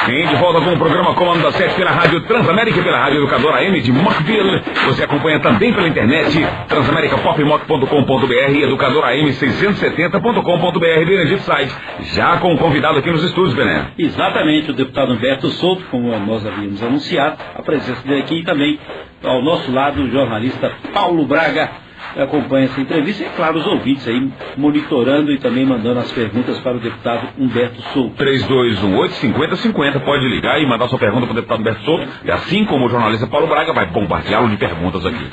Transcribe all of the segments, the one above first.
Sim, de volta com o programa Comando da Sete pela Rádio Transamérica e pela Rádio Educadora AM de Mockville. Você acompanha também pela internet transamericapopmock.com.br e educadoraam670.com.br. Benedito Said, já com o convidado aqui nos estúdios, Bené. Exatamente, o deputado Humberto Souto, como nós havíamos anunciado, a presença dele aqui e também ao nosso lado o jornalista Paulo Braga. Acompanha essa entrevista e, claro, os ouvintes aí monitorando e também mandando as perguntas para o deputado Humberto Souto. 3218-5050, pode ligar e mandar sua pergunta para o deputado Humberto Souto. E assim como o jornalista Paulo Braga vai bombardeá-lo de perguntas aqui.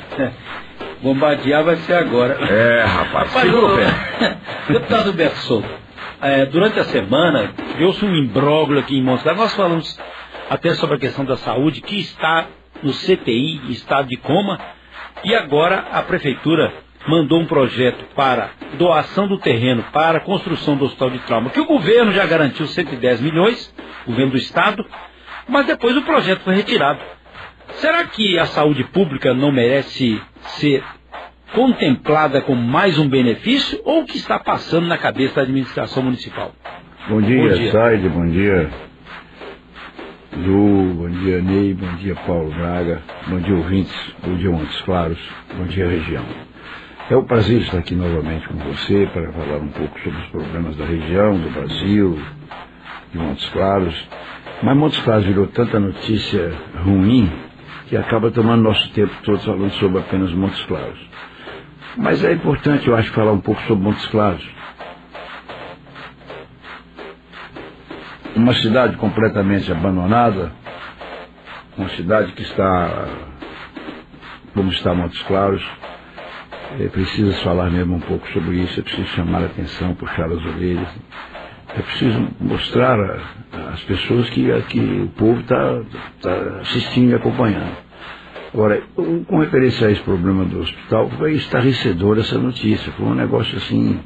Bombardear vai ser agora. Rapaz, segura o pé. Deputado Humberto Souto, durante a semana deu-se um imbróglio aqui em Montes Claros. Nós falamos até sobre a questão da saúde, que está no CTI, em estado de coma. E agora a prefeitura mandou um projeto para doação do terreno para a construção do hospital de trauma, que o governo já garantiu 110 milhões, o governo do estado, mas depois o projeto foi retirado. Será que a saúde pública não merece ser contemplada como mais um benefício, ou o que está passando na cabeça da administração municipal? Bom dia, Said, bom dia Lu, bom dia Ney, bom dia Paulo Braga, bom dia ouvintes, bom dia Montes Claros, bom dia região. É um prazer estar aqui novamente com você para falar um pouco sobre os problemas da região, do Brasil, de Montes Claros. Mas Montes Claros virou tanta notícia ruim que acaba tomando nosso tempo todo falando sobre apenas Montes Claros. Mas é importante, eu acho, falar um pouco sobre Montes Claros. Uma cidade completamente abandonada, uma cidade que está, como está Montes Claros, precisa falar mesmo um pouco sobre isso, é preciso chamar a atenção, puxar as orelhas, é preciso mostrar às pessoas que o povo está assistindo e acompanhando. Agora, com referência a esse problema do hospital, foi estarrecedor essa notícia, foi um negócio assim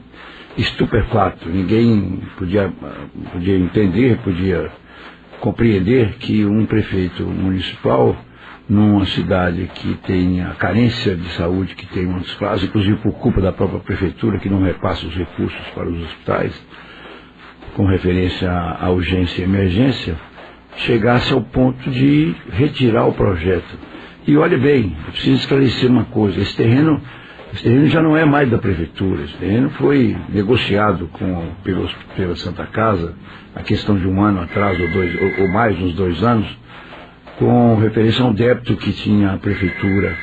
estupefato. Ninguém podia entender, podia compreender que um prefeito municipal, numa cidade que tem a carência de saúde que tem Montes Claros, inclusive por culpa da própria prefeitura que não repassa os recursos para os hospitais, com referência à urgência e emergência, chegasse ao ponto de retirar o projeto. E olhe bem, eu preciso esclarecer uma coisa, esse terreno já não é mais da prefeitura, esse terreno foi negociado pela Santa Casa, a questão de um ano atrás, ou mais, uns 2 anos, com referência ao débito que tinha a prefeitura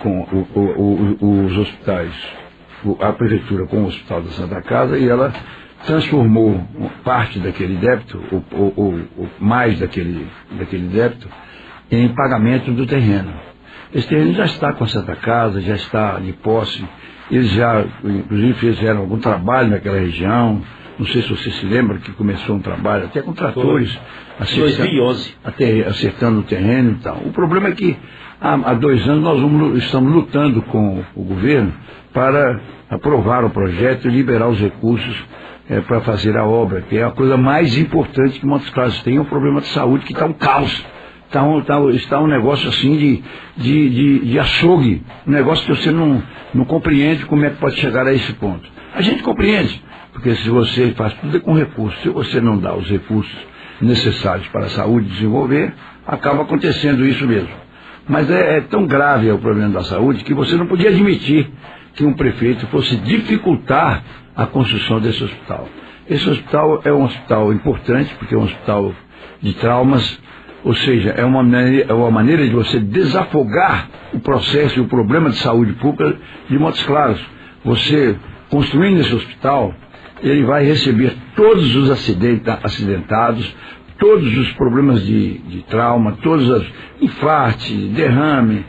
com os hospitais, a prefeitura com o Hospital da Santa Casa, e ela transformou parte daquele débito, ou mais daquele débito, em pagamento do terreno. Esse terreno já está com a Santa Casa, já está de posse. Eles já, inclusive, fizeram algum trabalho naquela região. Não sei se você se lembra que começou um trabalho até com tratores. 2011. Acertando o terreno e tal. O problema é que há 2 anos nós estamos lutando com o governo para aprovar o projeto e liberar os recursos para fazer a obra, que é a coisa mais importante que Montes Claros tem, é um problema de saúde que está um caos. Está um negócio assim de açougue, um negócio que você não compreende como é que pode chegar a esse ponto. A gente compreende, porque se você faz tudo com recursos, se você não dá os recursos necessários para a saúde desenvolver, acaba acontecendo isso mesmo. Mas é tão grave o problema da saúde que você não podia admitir que um prefeito fosse dificultar a construção desse hospital. Esse hospital é um hospital importante, porque é um hospital de traumas. Ou seja, é uma maneira de você desafogar o processo e o problema de saúde pública de Montes Claros. Você, construindo esse hospital, ele vai receber todos os acidentados, todos os problemas de trauma, todos os infarto, derrame,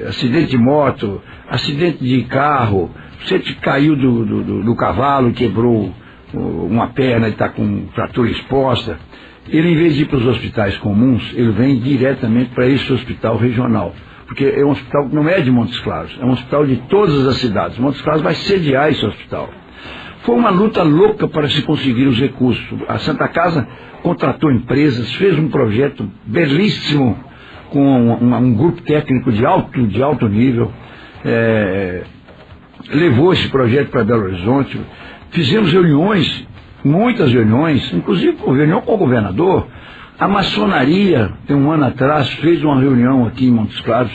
acidente de moto, acidente de carro, você caiu do cavalo, quebrou uma perna e está com fratura exposta. Ele, em vez de ir para os hospitais comuns, ele vem diretamente para esse hospital regional. Porque é um hospital que não é de Montes Claros, é um hospital de todas as cidades. Montes Claros vai sediar esse hospital. Foi uma luta louca para se conseguir os recursos. A Santa Casa contratou empresas, fez um projeto belíssimo com um grupo técnico de alto nível, levou esse projeto para Belo Horizonte. Fizemos reuniões muitas reuniões, inclusive reunião com o governador. A maçonaria, tem um ano atrás, fez uma reunião aqui em Montes Claros,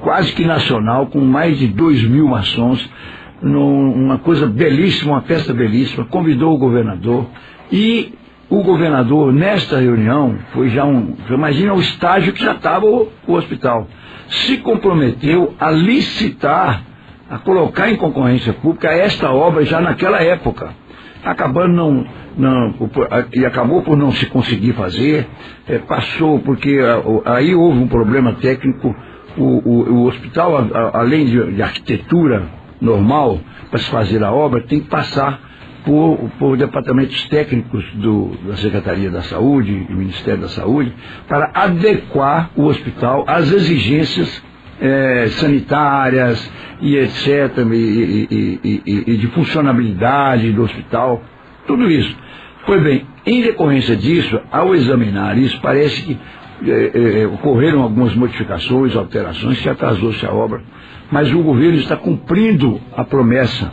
quase que nacional, com mais de 2.000 maçons, uma coisa belíssima, uma festa belíssima, convidou o governador, e o governador, nesta reunião, foi já imagina o estágio que já estava o hospital, se comprometeu a licitar, a colocar em concorrência pública esta obra já naquela época, acabando e acabou por não se conseguir fazer, passou porque aí houve um problema técnico. O hospital, além de arquitetura normal para se fazer a obra, tem que passar por departamentos técnicos da Secretaria da Saúde e Ministério da Saúde para adequar o hospital às exigências sanitárias e etc. E de funcionabilidade do hospital, tudo isso. Pois bem, em decorrência disso, ao examinar isso, parece que ocorreram algumas modificações, alterações, que atrasou-se a obra, mas o governo está cumprindo a promessa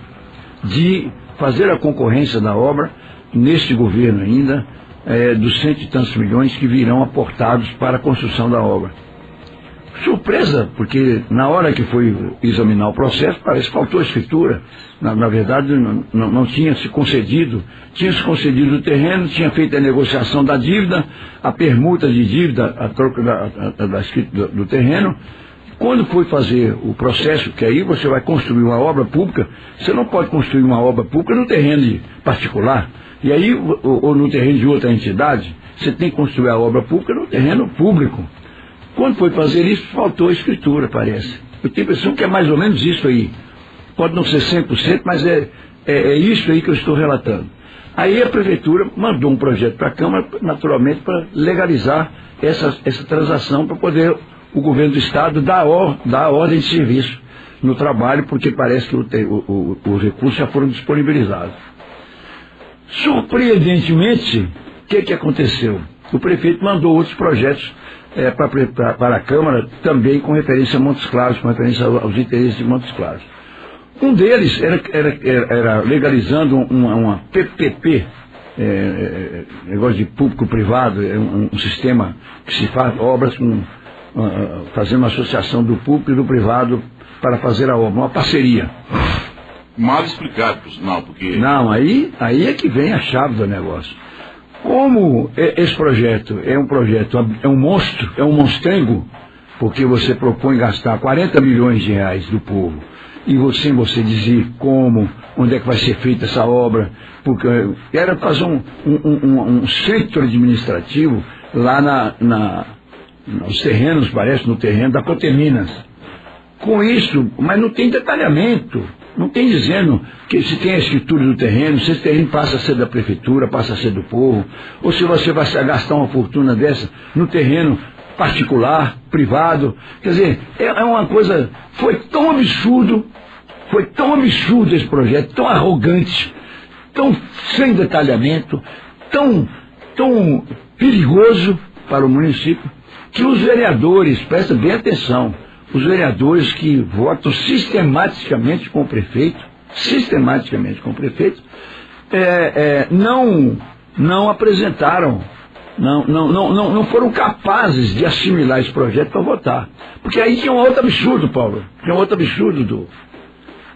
de fazer a concorrência da obra, neste governo ainda, dos 100 e tantos milhões que virão aportados para a construção da obra. Surpresa, porque na hora que foi examinar o processo, parece que faltou a escritura. Na verdade, não tinha se concedido. Tinha-se concedido o terreno, tinha feito a negociação da dívida, a permuta de dívida, a troca da escritura do terreno. Quando foi fazer o processo, que aí você vai construir uma obra pública, você não pode construir uma obra pública no terreno particular. E aí, ou no terreno de outra entidade, você tem que construir a obra pública no terreno público. Quando foi fazer isso, faltou a escritura, parece. Eu tenho a impressão que é mais ou menos isso aí. Pode não ser 100%, mas é isso aí que eu estou relatando. Aí a Prefeitura mandou um projeto para a Câmara, naturalmente, para legalizar essa transação, para poder o governo do Estado dar ordem de serviço no trabalho, porque parece que os recursos já foram disponibilizados. Surpreendentemente, o que aconteceu? O prefeito mandou outros projetos para a Câmara, também com referência a Montes Claros, com referência aos interesses de Montes Claros. Um deles era legalizando uma PPP, negócio de público-privado, um sistema que se faz obras fazendo uma associação do público e do privado para fazer a obra, uma parceria. Mal explicado, por sinal, porque... Não, aí é que vem a chave do negócio. Como esse projeto é um monstro, é um monstrengo, porque você propõe gastar 40 milhões de reais do povo, e você dizer como, onde é que vai ser feita essa obra, porque era fazer um centro administrativo lá nos terrenos, parece, no terreno da Coteminas. Com isso, mas não tem detalhamento. Não tem dizendo que se tem a escritura do terreno, se esse terreno passa a ser da prefeitura, passa a ser do povo, ou se você vai gastar uma fortuna dessa no terreno particular, privado. Quer dizer, é uma coisa, foi tão absurdo esse projeto, tão arrogante, tão sem detalhamento, tão perigoso para o município, que os vereadores, prestem bem atenção, os vereadores que votam sistematicamente com o prefeito, não apresentaram, não foram capazes de assimilar esse projeto para votar. Porque aí tinha um outro absurdo, Paulo,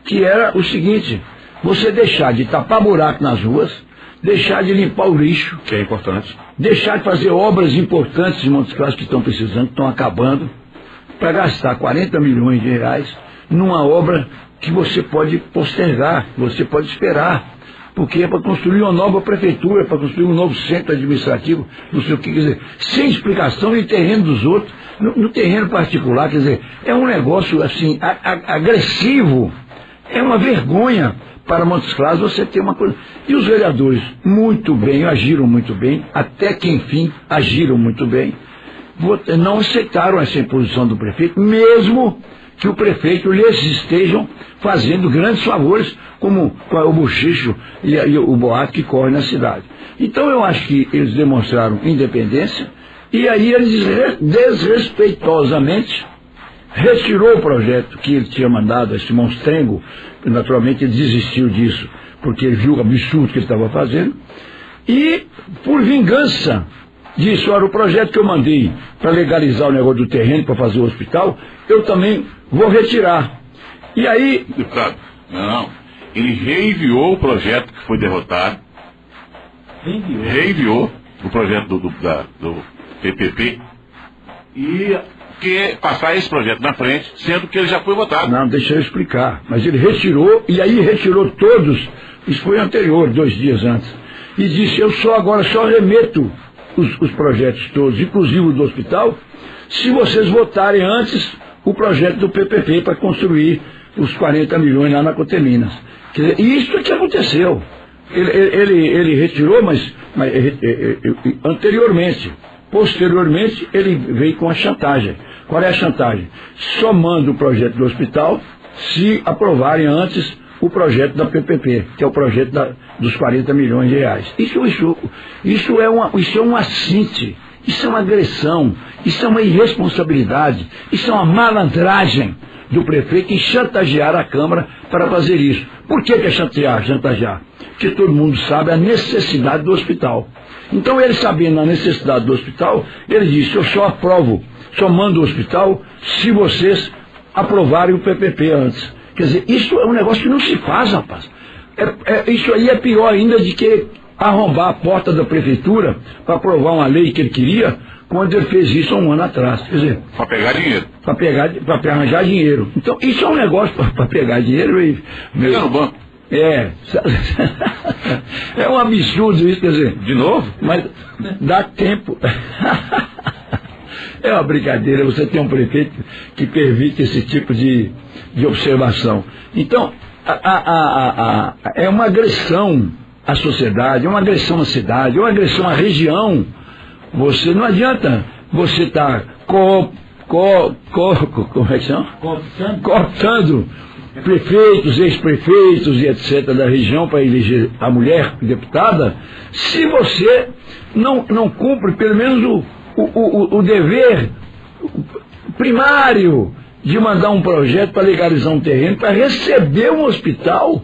que era o seguinte: você deixar de tapar buraco nas ruas, deixar de limpar o lixo, que é importante, deixar de fazer obras importantes de Montes Claros que estão precisando, que estão acabando, para gastar 40 milhões de reais numa obra que você pode postergar, você pode esperar, porque é para construir uma nova prefeitura, para construir um novo centro administrativo, não sei o que, quer dizer, sem explicação em terreno dos outros, no terreno particular, quer dizer, é um negócio assim, agressivo, é uma vergonha para Montes Claros você ter uma coisa. E os vereadores agiram muito bem, até que enfim agiram muito bem, não aceitaram essa imposição do prefeito, mesmo que o prefeito lhes estejam fazendo grandes favores, como o bochicho e o boato que corre na cidade. Então eu acho que eles demonstraram independência, e aí eles desrespeitosamente retirou o projeto que ele tinha mandado, esse monstrengo. Naturalmente ele desistiu disso, porque ele viu o absurdo que ele estava fazendo, e por vingança disse, olha, o projeto que eu mandei para legalizar o negócio do terreno, para fazer o hospital, eu também vou retirar. E aí... Deputado, não, ele reenviou o projeto que foi derrotado, reenviou o projeto do PPP, e quer passar esse projeto na frente, sendo que ele já foi votado. Não, deixa eu explicar. Mas ele retirou, e aí retirou todos, isso foi anterior, 2 dias antes, e disse, agora só remeto os projetos todos, inclusive o do hospital, se vocês votarem antes o projeto do PPP para construir os 40 milhões lá na Coteminas. Quer dizer, e isso é que aconteceu. Ele retirou, mas anteriormente, posteriormente, ele veio com a chantagem. Qual é a chantagem? Só manda o projeto do hospital se aprovarem antes o projeto da PPP, que é o projeto dos 40 milhões de reais. Isso é um assinte, isso é uma agressão, isso é uma irresponsabilidade, isso é uma malandragem do prefeito em chantagear a Câmara para fazer isso. Por que é chantagear? Porque todo mundo sabe a necessidade do hospital. Então ele, sabendo a necessidade do hospital, ele disse, eu só mando o hospital se vocês aprovarem o PPP antes. Quer dizer, isso é um negócio que não se faz, rapaz. Isso aí é pior ainda de que arrombar a porta da prefeitura para aprovar uma lei que ele queria, quando ele fez isso há 1 ano atrás. Quer dizer, para pegar dinheiro. Para arranjar dinheiro. Então, isso é um negócio para pegar dinheiro e... Pegar no banco. É um absurdo isso, quer dizer... De novo? Mas dá tempo... É uma brincadeira, você tem um prefeito que permite esse tipo de observação. Então, é uma agressão à sociedade, é uma agressão à cidade, é uma agressão à região. Você não adianta você estar como é que chama? Cooptando prefeitos, ex-prefeitos e etc. da região para eleger a mulher deputada, se você não cumpre pelo menos o dever primário de mandar um projeto para legalizar um terreno, para receber um hospital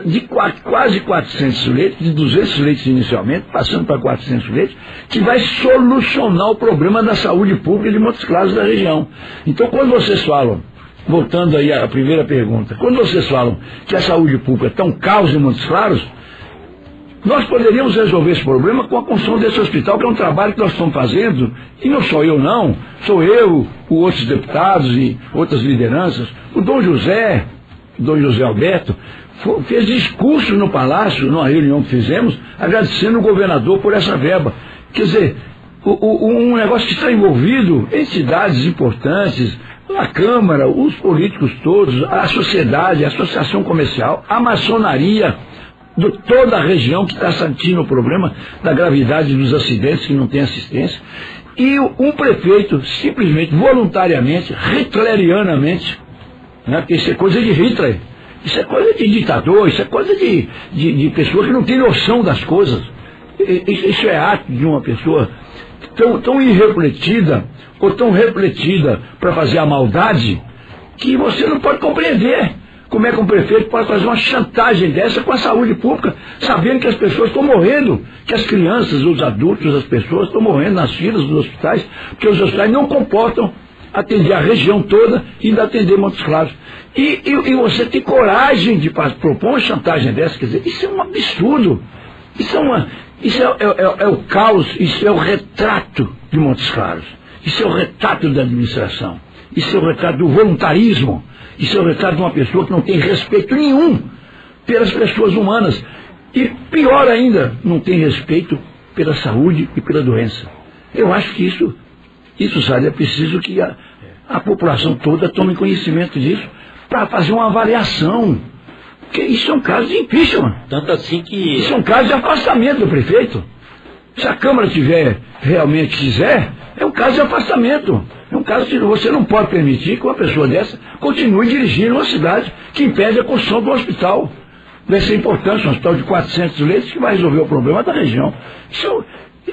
de quase 400 leitos, de 200 leitos inicialmente, passando para 400 leitos, que vai solucionar o problema da saúde pública de Montes Claros da região. Então, quando vocês falam, voltando aí à primeira pergunta, quando vocês falam que a saúde pública está um caos em Montes Claros, nós poderíamos resolver esse problema com a construção desse hospital, que é um trabalho que nós estamos fazendo, e não sou eu não, sou eu, outros deputados e outras lideranças, o Dom José Alberto, fez discurso no Palácio, numa reunião que fizemos, agradecendo o governador por essa verba. Quer dizer, um negócio que está envolvido entidades importantes, a Câmara, os políticos todos, a sociedade, a associação comercial, a maçonaria, de toda a região que está sentindo o problema da gravidade dos acidentes que não tem assistência, e um prefeito simplesmente, voluntariamente, hitlerianamente, né, porque isso é coisa de Hitler, isso é coisa de ditador, isso é coisa de pessoa que não tem noção das coisas, isso é ato de uma pessoa tão irrefletida, ou tão refletida para fazer a maldade, que você não pode compreender. Como é que um prefeito pode fazer uma chantagem dessa com a saúde pública, sabendo que as pessoas estão morrendo, que as crianças, os adultos, as pessoas estão morrendo nas filas dos hospitais, porque os hospitais não comportam atender a região toda e ainda atender Montes Claros. E você tem coragem de propor uma chantagem dessa, quer dizer, isso é um absurdo. Isso é o caos, isso é o retrato de Montes Claros. Isso é o retrato da administração. Isso é o retrato do voluntarismo. Isso é o retrato de uma pessoa que não tem respeito nenhum pelas pessoas humanas. E pior ainda, não tem respeito pela saúde e pela doença. Eu acho que isso sabe, é preciso que a população toda tome conhecimento disso para fazer uma avaliação. Porque isso é um caso de impeachment. Tanto assim que... Isso é um caso de afastamento do prefeito. Se a Câmara realmente quiser, é um caso de afastamento. É um caso que você não pode permitir que uma pessoa dessa continue dirigindo uma cidade que impede a construção do hospital. Vai ser importante, um hospital de 400 leitos que vai resolver o problema da região.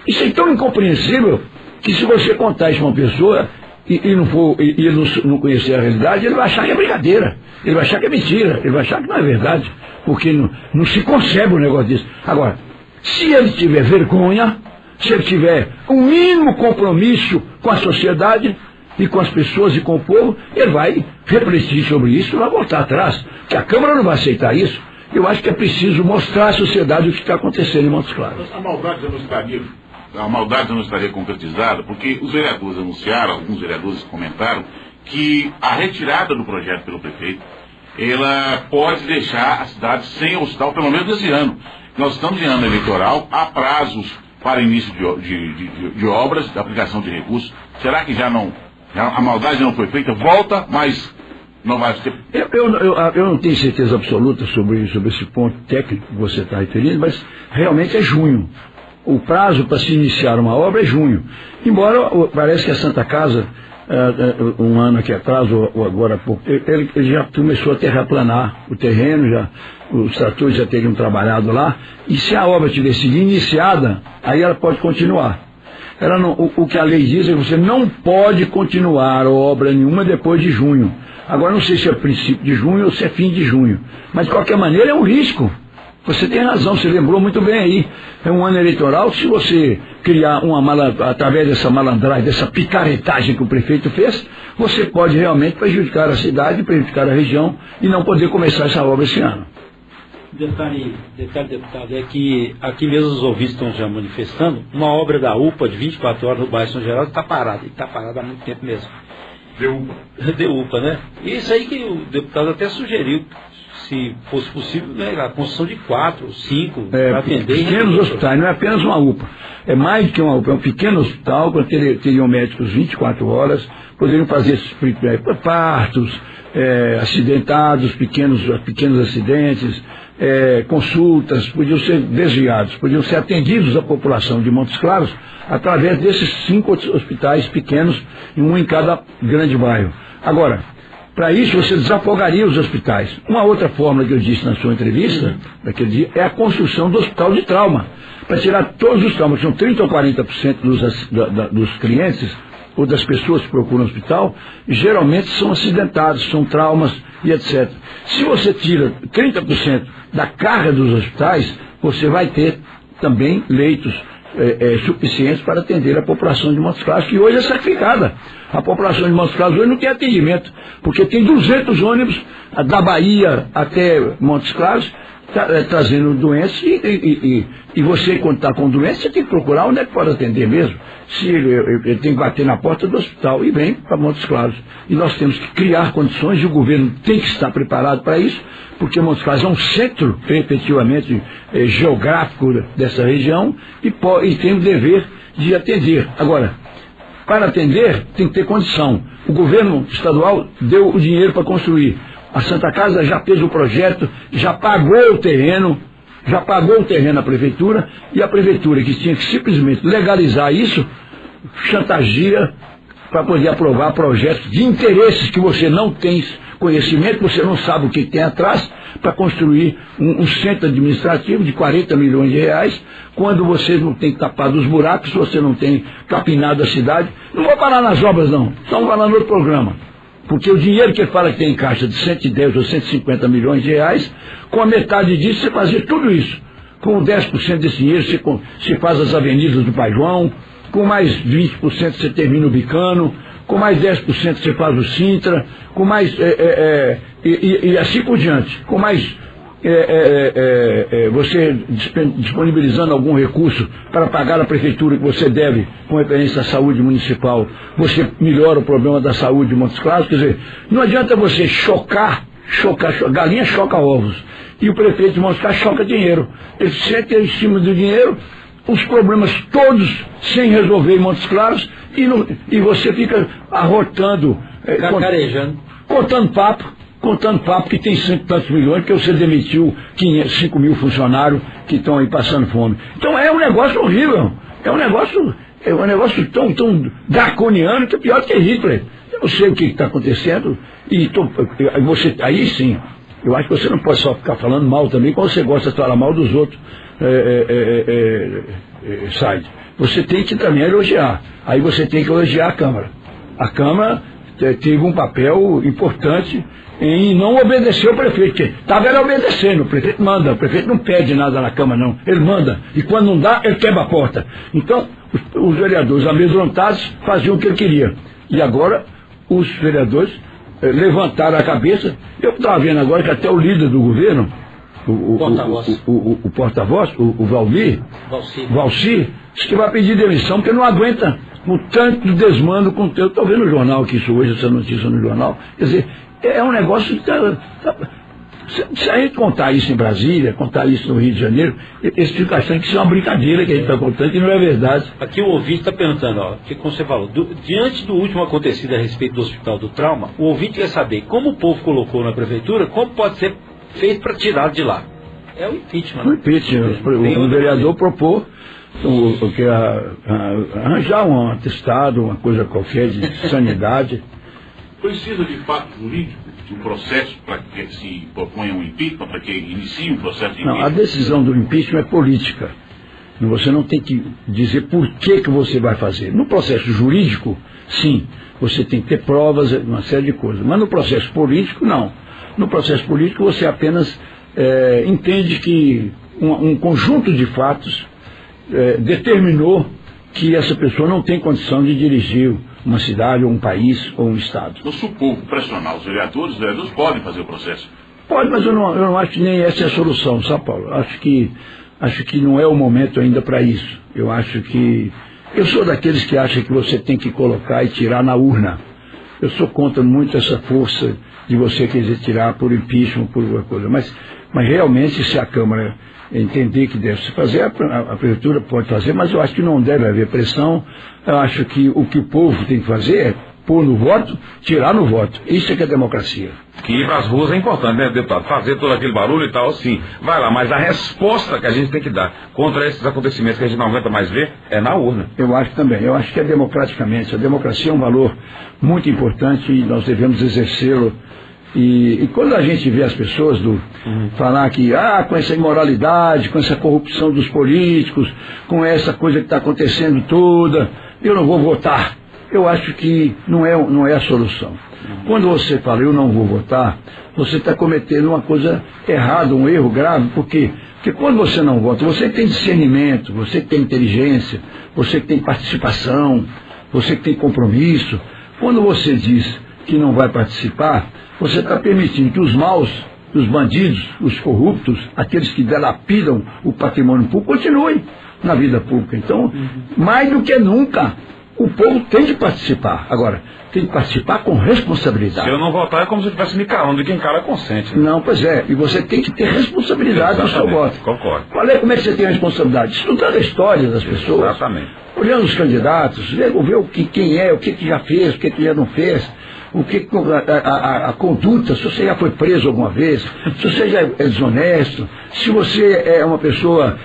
Isso é tão incompreensível que se você contar isso a uma pessoa, e ele não conhecer a realidade, ele vai achar que é brincadeira, ele vai achar que é mentira, ele vai achar que não é verdade, porque não se concebe um negócio desse. Agora, se ele tiver vergonha, se ele tiver um mínimo compromisso com a sociedade e com as pessoas e com o povo, ele vai refletir sobre isso e vai voltar atrás, porque a Câmara não vai aceitar isso. Eu acho que é preciso mostrar à sociedade o que está acontecendo em Montes Claros. A maldade não estaria concretizada, porque os vereadores anunciaram, alguns vereadores comentaram, que a retirada do projeto pelo prefeito, ela pode deixar a cidade sem hospital, pelo menos esse ano. Nós estamos em ano eleitoral, há prazos para início de obras, de aplicação de recursos. Será que a maldade não foi feita? Volta, mas não vai ser... Eu não tenho certeza absoluta sobre esse ponto técnico que você está referindo, mas realmente é junho. O prazo para se iniciar uma obra é junho. Embora parece que a Santa Casa, um ano aqui atrás, ou agora há pouco, ele já começou a terraplanar o terreno, os tratores já teriam trabalhado lá, e se a obra tivesse sido iniciada, aí ela pode continuar. O que a lei diz é que você não pode continuar obra nenhuma depois de junho. Agora não sei se é princípio de junho ou se é fim de junho. Mas de qualquer maneira é um risco. Você tem razão, você lembrou muito bem aí. É um ano eleitoral, se você criar através dessa malandragem, dessa picaretagem que o prefeito fez, você pode realmente prejudicar a cidade, prejudicar a região e não poder começar essa obra esse ano. Detalhe, deputado, é que aqui mesmo os ouvintes estão já manifestando, uma obra da UPA de 24 horas no bairro São Geraldo está parada, e está parada há muito tempo mesmo. De UPA, né? E isso aí que o deputado até sugeriu, se fosse possível, né, a construção de 4, 5, para atender. Pequenos hospitais, não é apenas uma UPA. É mais do que uma UPA, é um pequeno hospital, que teriam médicos 24 horas, poderiam fazer partos, acidentados, pequenos acidentes, consultas, podiam ser desviados, podiam ser atendidos à população de Montes Claros através desses 5 hospitais pequenos, um em cada grande bairro. Agora, para isso você desafogaria os hospitais. Uma outra fórmula que eu disse na sua entrevista, daquele dia, é a construção do hospital de trauma, para tirar todos os traumas, que são 30% ou 40% dos clientes ou das pessoas que procuram o hospital, geralmente são acidentados, são traumas e etc. Se você tira 30% da carga dos hospitais, você vai ter também leitos suficientes para atender a população de Montes Claros, que hoje é sacrificada. A população de Montes Claros hoje não tem atendimento, porque tem 200 ônibus da Bahia até Montes Claros, trazendo doenças, e você, quando está com doença, você tem que procurar onde é que pode atender mesmo. Se ele tem que bater na porta do hospital e vem para Montes Claros. E nós temos que criar condições, e o governo tem que estar preparado para isso, porque Montes Claros é um centro, efetivamente, geográfico dessa região, e tem o dever de atender. Agora, para atender, tem que ter condição. O governo estadual deu o dinheiro para construir. A Santa Casa já fez o projeto, já pagou o terreno à prefeitura, e a prefeitura, que tinha que simplesmente legalizar isso, chantageia para poder aprovar projetos de interesses que você não tem conhecimento, você não sabe o que tem atrás, para construir um centro administrativo de 40 milhões de reais, quando você não tem tapado os buracos, você não tem capinado a cidade. Não vou parar nas obras não, estamos falando no outro programa. Porque o dinheiro que ele fala que tem em caixa de 110 ou 150 milhões de reais, com a metade disso você fazia tudo isso. Com 10% desse dinheiro você faz as avenidas do Pai João, com mais 20% você termina o Bicano, com mais 10% você faz o Sintra, com mais... e assim por diante. Com mais... você disponibilizando algum recurso para pagar a prefeitura que você deve com referência à saúde municipal, você melhora o problema da saúde de Montes Claros. Quer dizer, não adianta você chocar, galinha choca ovos, e o prefeito de Montes Claros choca dinheiro. Ele senta em cima do dinheiro, os problemas todos sem resolver em Montes Claros, e você fica arrotando, cacarejando, contando papo que tem 100 e tantos milhões, porque você demitiu 5 mil funcionários que estão aí passando fome. Então é um negócio horrível, é um negócio tão draconiano que é pior que Hitler. Eu não sei o que está acontecendo, aí sim, eu acho que você não pode só ficar falando mal também, quando você gosta de falar mal dos outros, Said. Você tem que também elogiar, aí você tem que elogiar a Câmara. A Câmara teve um papel importante em não obedecer o prefeito, que estava ele obedecendo, o prefeito manda, o prefeito não pede nada na Câmara não, ele manda, e quando não dá, ele quebra a porta. Então, os vereadores amedrontados faziam o que ele queria, e agora os vereadores levantaram a cabeça. Eu estava vendo agora que até o líder do governo, o porta-voz, o Valci, disse que vai pedir demissão porque não aguenta o tanto de desmando com o teu. Estou vendo no jornal aqui isso hoje, essa notícia no jornal. Quer dizer, é um negócio que se a gente contar isso em Brasília, contar isso no Rio de Janeiro, eles ficam achando que isso é uma brincadeira que a gente está contando, que não é verdade. Aqui o ouvinte está perguntando, ó, que como você falou, diante do último acontecido a respeito do Hospital do Trauma, o ouvinte quer saber como o povo colocou na prefeitura, como pode ser feito para tirá-lo de lá. É o impeachment. O impeachment. O vereador propôs arranjar um atestado, uma coisa qualquer de sanidade. Precisa de fato jurídico, de um processo para que se proponha um impeachment, para que inicie um processo de impeachment? Não, a decisão do impeachment é política. Você não tem que dizer por que você vai fazer. No processo jurídico, sim, você tem que ter provas, uma série de coisas. Mas no processo político, não. No processo político, você apenas entende que um conjunto de fatos determinou que essa pessoa não tem condição de dirigir uma cidade, ou um país, ou um estado. Se o povo pressionar os vereadores podem fazer o processo. Pode, mas eu não acho que nem essa é a solução, sabe, Paulo? Acho que não é o momento ainda para isso. Eu sou daqueles que acham que você tem que colocar e tirar na urna. Eu sou contra muito essa força de você querer tirar por impeachment, por alguma coisa. Mas realmente, se a Câmara entender que deve se fazer, a prefeitura pode fazer, mas eu acho que não deve haver pressão. Eu acho que o que o povo tem que fazer é pôr no voto, tirar no voto. Isso é que é democracia. Que ir para as ruas é importante, né, deputado? Fazer todo aquele barulho e tal, sim. Vai lá, mas a resposta que a gente tem que dar contra esses acontecimentos que a gente não aguenta mais ver é na urna. Eu acho também. Eu acho que é democraticamente. A democracia é um valor muito importante e nós devemos exercê-lo. E quando a gente vê as pessoas falar que, com essa imoralidade, com essa corrupção dos políticos, com essa coisa que está acontecendo toda, eu não vou votar. Eu acho que não é a solução. Quando você fala, eu não vou votar, você está cometendo uma coisa errada, um erro grave. Por quê? Porque quando você não vota, você tem discernimento, você tem inteligência, você tem participação, você tem compromisso. Quando você diz que não vai participar, você está permitindo que os maus, os bandidos, os corruptos, aqueles que dilapidam o patrimônio público, continuem na vida pública. Então, mais do que nunca, o povo tem que participar. Agora, tem que participar com responsabilidade. Se eu não votar, é como se eu estivesse me calando, e quem cala consente. Né? Não, pois é. E você tem que ter responsabilidade no seu voto. Concordo. Como é que você tem a responsabilidade? Estudando a história das pessoas. Exatamente. Olhando os candidatos, ver quem é, o que já fez, o que já não fez. A conduta, se você já foi preso alguma vez, se você já é deshonesto, se você é uma pessoa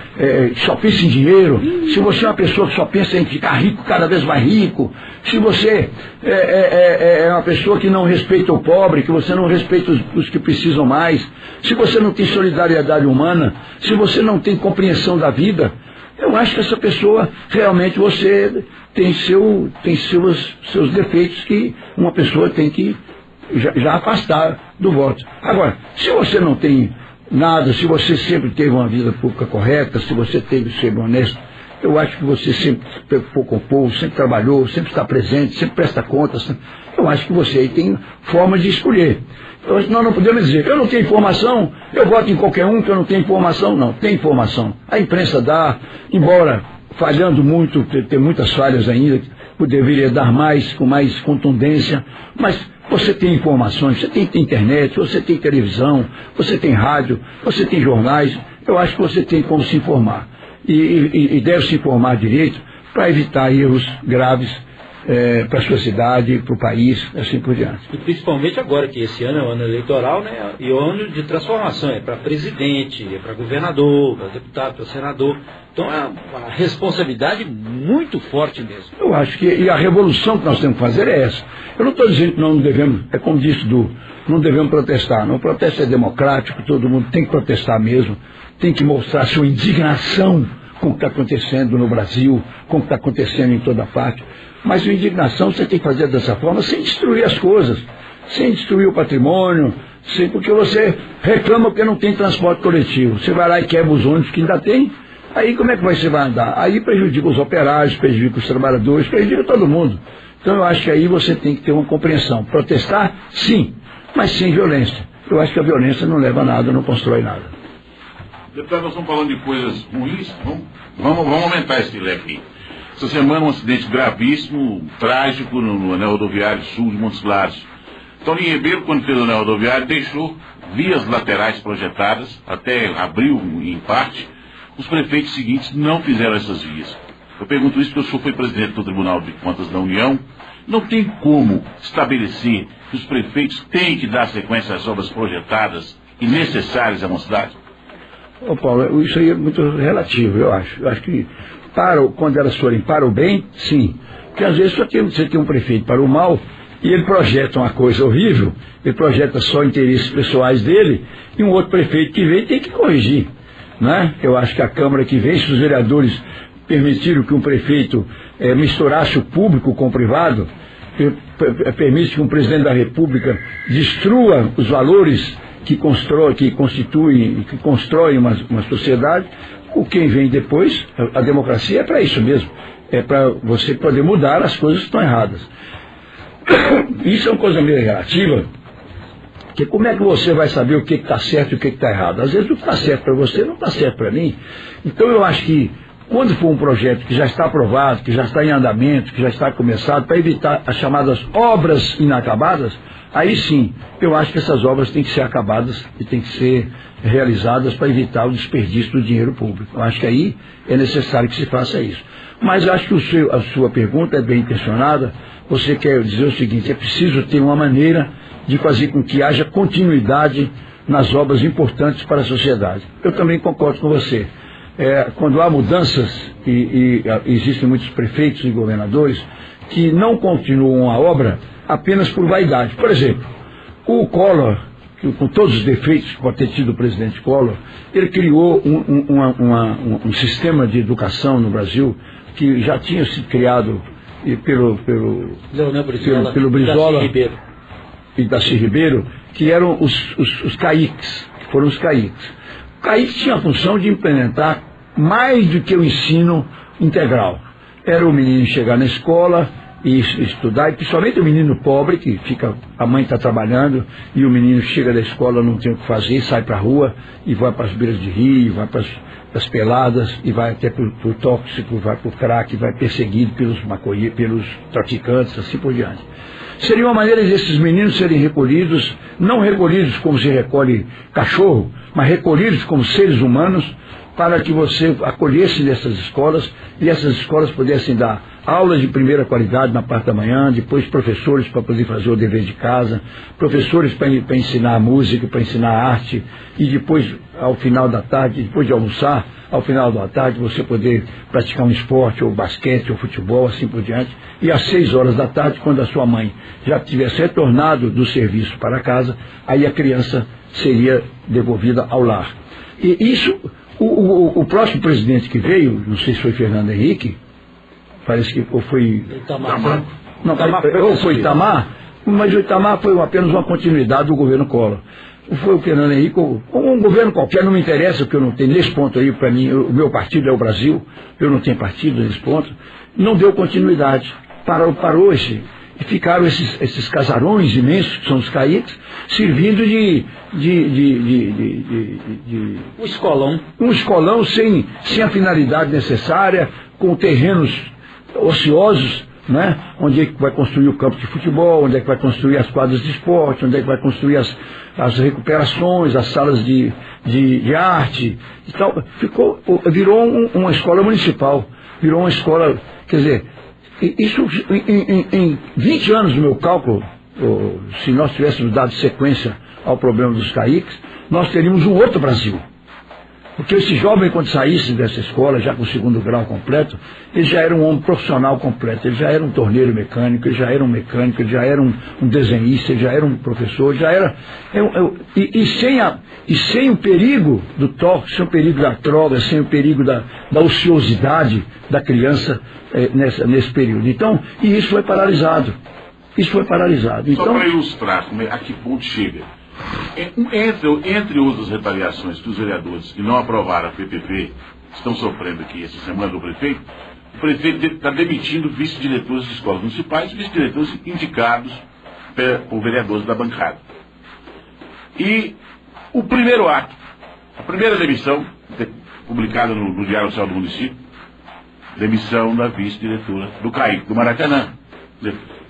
que só pensa em dinheiro, se você é uma pessoa que só pensa em ficar rico, cada vez mais rico, se você é uma pessoa que não respeita o pobre, que você não respeita os que precisam mais, se você não tem solidariedade humana, se você não tem compreensão da vida, eu acho que essa pessoa, realmente você tem seus defeitos que uma pessoa tem que já afastar do voto. Agora, se você não tem nada, se você sempre teve uma vida pública correta, se você teve ser honesto, eu acho que você sempre se preocupou com o povo, sempre trabalhou, sempre está presente, sempre presta contas. Eu acho que você aí tem forma de escolher. Então, nós não podemos dizer, eu não tenho informação, eu voto em qualquer um que eu não tenho informação. Não, tem informação. A imprensa dá, embora falhando muito, tem muitas falhas ainda, deveria dar mais, com mais contundência, mas você tem informações, você tem internet, você tem televisão, você tem rádio, você tem jornais, eu acho que você tem como se informar. E deve se informar direito para evitar erros graves para a sua cidade, para o país, assim por diante. E principalmente agora, que esse ano é o ano eleitoral, né? E o ano de transformação, é para presidente, é para governador, para deputado, para senador. Então é uma responsabilidade muito forte mesmo. Eu acho que e a revolução que nós temos que fazer é essa. Eu não estou dizendo que nós não devemos, é como disse não devemos protestar. Não, o protesto é democrático, todo mundo tem que protestar mesmo, tem que mostrar sua indignação com o que está acontecendo no Brasil, com o que está acontecendo em toda parte. Mas a indignação você tem que fazer dessa forma, sem destruir as coisas, sem destruir o patrimônio, porque você reclama porque não tem transporte coletivo. Você vai lá e quebra os ônibus que ainda tem, aí como é que você vai andar? Aí prejudica os operários, prejudica os trabalhadores, prejudica todo mundo. Então eu acho que aí você tem que ter uma compreensão. Protestar, sim, mas sem violência. Eu acho que a violência não leva a nada, não constrói nada. Deputado, nós estamos falando de coisas ruins, vamos aumentar esse leque aí. Essa semana um acidente gravíssimo, trágico, no anel rodoviário sul de Montes Claros. Toninho Ribeiro, quando fez o anel rodoviário, deixou vias laterais projetadas, até abril em parte. Os prefeitos seguintes não fizeram essas vias. Eu pergunto isso porque o senhor foi presidente do Tribunal de Contas da União. Não tem como estabelecer que os prefeitos têm que dar sequência às obras projetadas e necessárias a uma cidade? Ô Paulo, isso aí é muito relativo, eu acho. Eu acho que quando elas forem para o bem, sim. Porque às vezes você tem um prefeito para o mal e ele projeta uma coisa horrível, ele projeta só interesses pessoais dele, e um outro prefeito que vem tem que corrigir. Né? Eu acho que a Câmara que vem, se os vereadores permitiram que um prefeito misturasse o público com o privado, permite que um presidente da República destrua os valores que constroem uma sociedade, quem vem depois, a democracia é para isso mesmo, é para você poder mudar as coisas que estão erradas. Isso é uma coisa meio relativa, porque como é que você vai saber o que está certo e o que está errado? Às vezes o que está certo para você não está certo para mim. Então eu acho que quando for um projeto que já está aprovado, que já está em andamento, que já está começado, para evitar as chamadas obras inacabadas, aí sim, eu acho que essas obras têm que ser acabadas e têm que ser realizadas para evitar o desperdício do dinheiro público. Eu acho que aí é necessário que se faça isso. Mas eu acho que a sua pergunta é bem intencionada. Você quer dizer o seguinte, é preciso ter uma maneira de fazer com que haja continuidade nas obras importantes para a sociedade. Eu também concordo com você. Quando há mudanças, e existem muitos prefeitos e governadores que não continuam a obra apenas por vaidade. Por exemplo, o Collor, com todos os defeitos que pode ter tido o presidente Collor, ele criou um sistema de educação no Brasil que já tinha sido criado pelo Brizola e Darcy Ribeiro, que eram os CAICs, que foram os CAICs. O CAIC tinha a função de implementar mais do que o ensino integral. Era o menino chegar na escola e estudar, e principalmente o menino pobre, que a mãe está trabalhando, e o menino chega da escola, não tem o que fazer, sai para a rua, e vai para as beiras de rio, vai para as peladas, e vai até para o tóxico, vai para o crack, vai perseguido pelos traficantes, assim por diante. Seria uma maneira desses meninos serem recolhidos, não recolhidos como se recolhe cachorro, mas recolhidos como seres humanos, para que você acolhesse nessas escolas, e essas escolas pudessem dar aulas de primeira qualidade na parte da manhã, depois professores para poder fazer o dever de casa, professores para ensinar música, para ensinar arte, e depois, ao final da tarde, depois de almoçar, ao final da tarde, você poder praticar um esporte, ou basquete, ou futebol, assim por diante, e às 6 horas da tarde, quando a sua mãe já tivesse retornado do serviço para casa, aí a criança seria devolvida ao lar. E isso, o próximo presidente que veio, não sei se foi Fernando Henrique, parece que ou foi Itamar. Não, ou foi Itamar, mas o Itamar foi apenas uma continuidade do governo Collor. Foi o Fernando Henrique, um governo qualquer, não me interessa, porque eu não tenho, nesse ponto aí, para mim, o meu partido é o Brasil, eu não tenho partido nesse ponto, não deu continuidade, parou e ficaram esses casarões imensos, que são os CAICs, servindo de um escolão sem a finalidade necessária, com terrenos ociosos, né? Onde é que vai construir o campo de futebol, onde é que vai construir as quadras de esporte, onde é que vai construir as recuperações, as salas de arte e tal. Virou uma escola municipal, virou uma escola, quer dizer, isso em 20 anos do meu cálculo, se nós tivéssemos dado sequência ao problema dos CAICs, nós teríamos um outro Brasil. Porque esse jovem, quando saísse dessa escola, já com o 2º grau completo, ele já era um homem profissional completo, ele já era um torneiro mecânico, ele já era um mecânico, ele já era um desenhista, ele já era um professor, já era... sem o perigo do toque, sem o perigo da droga, sem o perigo da ociosidade da criança nesse período. Então, e isso foi paralisado. Então, só para ilustrar a que ponto chega. Entre outras retaliações que os vereadores que não aprovaram a PPP estão sofrendo aqui essa semana do prefeito, o prefeito está demitindo vice-diretores de escolas municipais, vice-diretores indicados por vereadores da bancada. E o primeiro ato, a primeira demissão, publicada no Diário Oficial do Município, demissão da vice-diretora do CAIC, do Maracanã.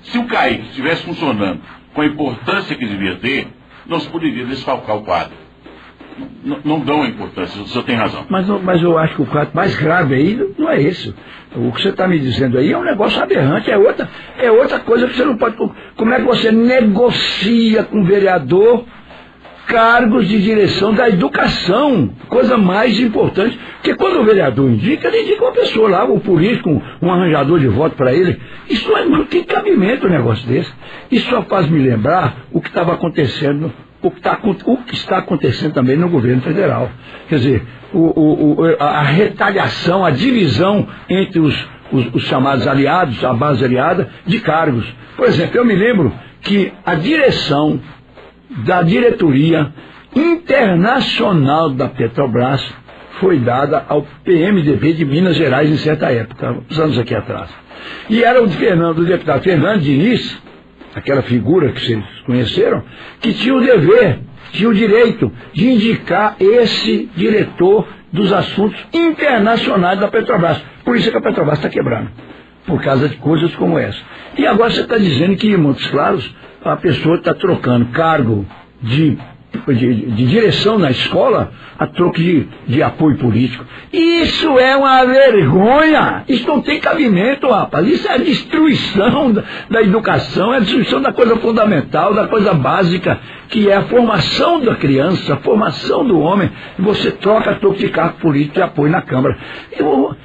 Se o CAIC estivesse funcionando com a importância que devia ter, não se poderia desfalcar o quadro. Não dão a importância, o senhor tem razão. Mas eu acho que o quadro mais grave aí não é esse. O que você está me dizendo aí é um negócio aberrante, é outra coisa que você não pode... Como é que você negocia com o vereador cargos de direção da educação? Coisa mais importante. Porque quando o vereador indica, ele indica uma pessoa lá, um político, um arranjador de voto para ele. Isso não tem cabimento um negócio desse. Isso só faz me lembrar o que estava acontecendo, o que está acontecendo também no governo federal. Quer dizer, a retaliação, a divisão entre os chamados aliados, a base aliada, de cargos. Por exemplo, eu me lembro que a direção da diretoria internacional da Petrobras foi dada ao PMDB de Minas Gerais em certa época, uns anos aqui atrás. E era o deputado Fernando Diniz, aquela figura que vocês conheceram, que tinha o dever, tinha o direito de indicar esse diretor dos assuntos internacionais da Petrobras. Por isso é que a Petrobras está quebrando, por causa de coisas como essa. E agora você está dizendo que em Montes Claros a pessoa está trocando cargo de direção na escola a troco de apoio político. Isso é uma vergonha. Isso não tem cabimento, rapaz. Isso é a destruição da educação, é a destruição da coisa fundamental, da coisa básica, que é a formação da criança, a formação do homem. Você troca a troco de cargo político de apoio na Câmara. Eu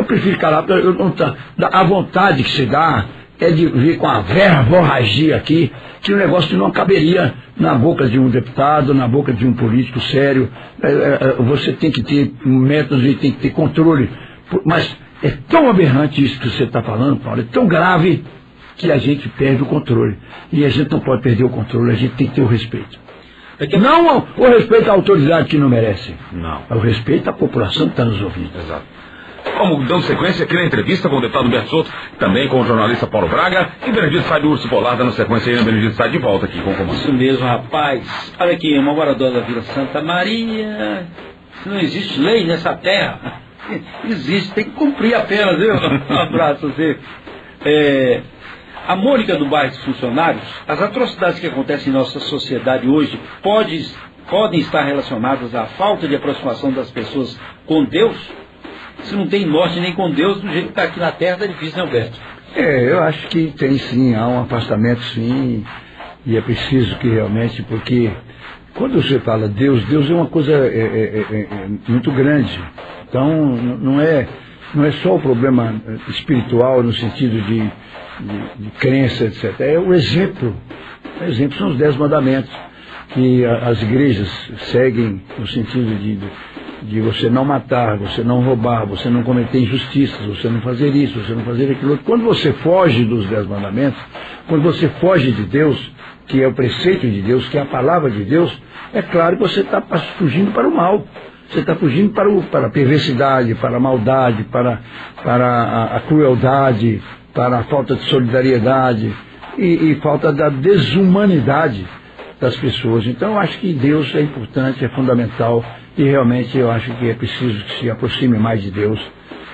prefiro calar, a vontade que se dá é de vir com a verborragia aqui, que o negócio não caberia na boca de um deputado, na boca de um político sério. Você tem que ter métodos e tem que ter controle. Mas é tão aberrante isso que você está falando, Paulo, é tão grave que a gente perde o controle. E a gente não pode perder o controle, a gente tem que ter o respeito. Não o respeito à autoridade que não merece. Não. É o respeito à população que está nos ouvindo. Exato. Como dando sequência aqui na entrevista com o deputado Bertotto, também com o jornalista Paulo Braga, e Benedito sai do Urso Polar, dando sequência aí, né? Benedito sai de volta aqui com o comando. Isso mesmo, rapaz. Olha aqui, uma moradora da Vila Santa Maria. Não existe lei nessa terra. Existe, tem que cumprir apenas, viu? Um abraço a você. A Mônica do bairro dos Funcionários, as atrocidades que acontecem em nossa sociedade hoje podem estar relacionadas à falta de aproximação das pessoas com Deus? Se não tem norte nem com Deus, do jeito que está aqui na terra, está difícil, né, Alberto? Eu acho que tem sim, há um afastamento sim, e é preciso que realmente, porque quando você fala Deus é uma coisa muito grande. Então, não é só o problema espiritual no sentido de crença, etc. É o exemplo. O exemplo são os 10 mandamentos que as igrejas seguem no sentido de você não matar, você não roubar, você não cometer injustiças, você não fazer isso, você não fazer aquilo outro. Quando você foge dos 10 mandamentos, quando você foge de Deus, que é o preceito de Deus, que é a palavra de Deus, é claro que você está fugindo para o mal. Você está fugindo para a perversidade, para a maldade, para a crueldade, para a falta de solidariedade e falta da desumanidade das pessoas. Então eu acho que Deus é importante, é fundamental, e realmente eu acho que é preciso que se aproxime mais de Deus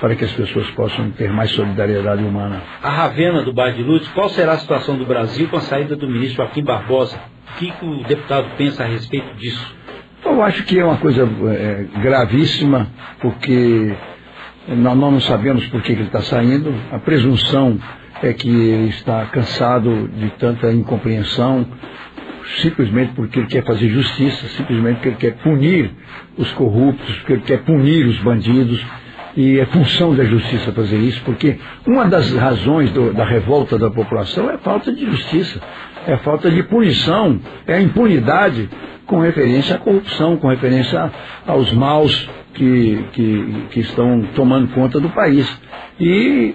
para que as pessoas possam ter mais solidariedade humana. A Ravena do bairro de Lourdes, qual será a situação do Brasil com a saída do ministro Joaquim Barbosa? O que o deputado pensa a respeito disso? Eu acho que é uma coisa gravíssima, porque nós não sabemos por que ele está saindo. A presunção é que ele está cansado de tanta incompreensão. simplesmente porque ele quer fazer justiça, simplesmente porque ele quer punir os corruptos, porque ele quer punir os bandidos, e é função da justiça fazer isso, porque uma das razões da revolta da população é a falta de justiça, é a falta de punição, é a impunidade com referência à corrupção, com referência aos maus que estão tomando conta do país. E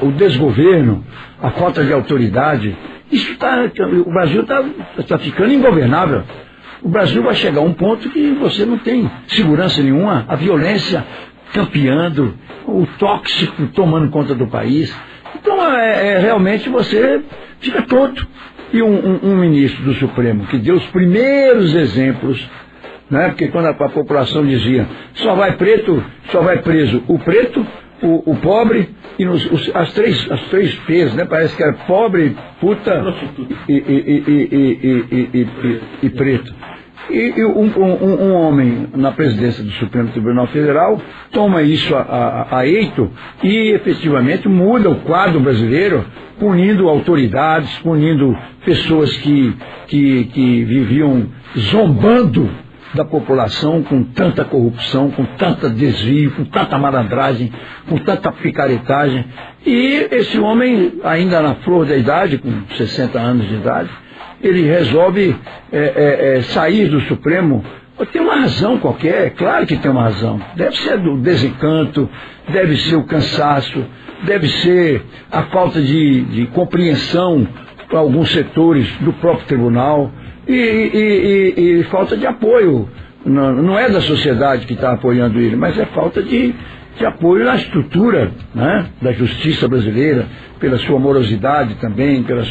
o desgoverno, a falta de autoridade, o Brasil está ficando ingovernável. O Brasil vai chegar a um ponto que você não tem segurança nenhuma, a violência campeando, o tóxico tomando conta do país. Então, realmente você fica tonto. E um ministro do Supremo que deu os primeiros exemplos, né? Porque quando a população dizia só vai preso o preto, o pobre e as três P's, né? Parece que era pobre, puta e preto. E um homem na presidência do Supremo Tribunal Federal toma isso a eito e efetivamente muda o quadro brasileiro, punindo autoridades, punindo pessoas que viviam zombando da população com tanta corrupção, com tanto desvio, com tanta malandragem, com tanta picaretagem. E esse homem, ainda na flor da idade, com 60 anos de idade, ele resolve sair do Supremo. Tem uma razão qualquer, claro que tem uma razão. Deve ser do desencanto, deve ser o cansaço, deve ser a falta de compreensão para alguns setores do próprio tribunal e falta de apoio. Não é da sociedade que está apoiando ele, mas é falta de apoio na estrutura, né, da justiça brasileira, pela sua morosidade também, pelos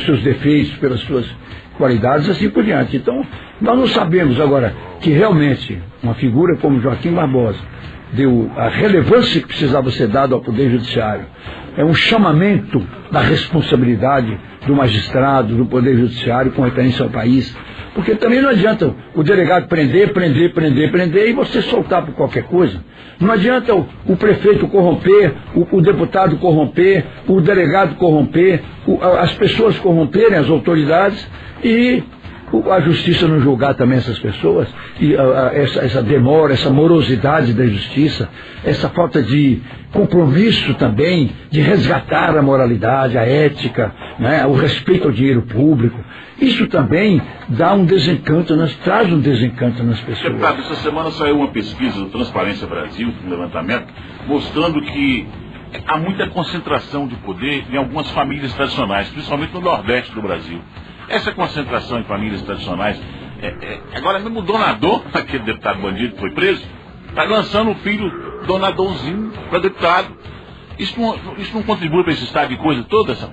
seus defeitos, pelas suas qualidades, assim por diante. Então, nós não sabemos agora que realmente uma figura como Joaquim Barbosa deu a relevância que precisava ser dada ao Poder Judiciário. É um chamamento da responsabilidade do magistrado, do Poder Judiciário com referência ao país. Porque também não adianta o delegado prender e você soltar por qualquer coisa. Não adianta o prefeito corromper, o deputado corromper, o delegado corromper, as pessoas corromperem as autoridades e a justiça não julgar também essas pessoas. E essa demora, essa morosidade da justiça, essa falta de compromisso também de resgatar a moralidade, a ética, né, o respeito ao dinheiro público. Isso também dá um desencanto, traz um desencanto nas pessoas. Deputado, essa semana saiu uma pesquisa do Transparência Brasil, um levantamento, mostrando que há muita concentração de poder em algumas famílias tradicionais, principalmente no Nordeste do Brasil. Essa concentração em famílias tradicionais, agora mesmo o donador, aquele deputado bandido que foi preso, está lançando o filho donadorzinho para deputado. Isso não contribui para esse estado de coisa toda, essa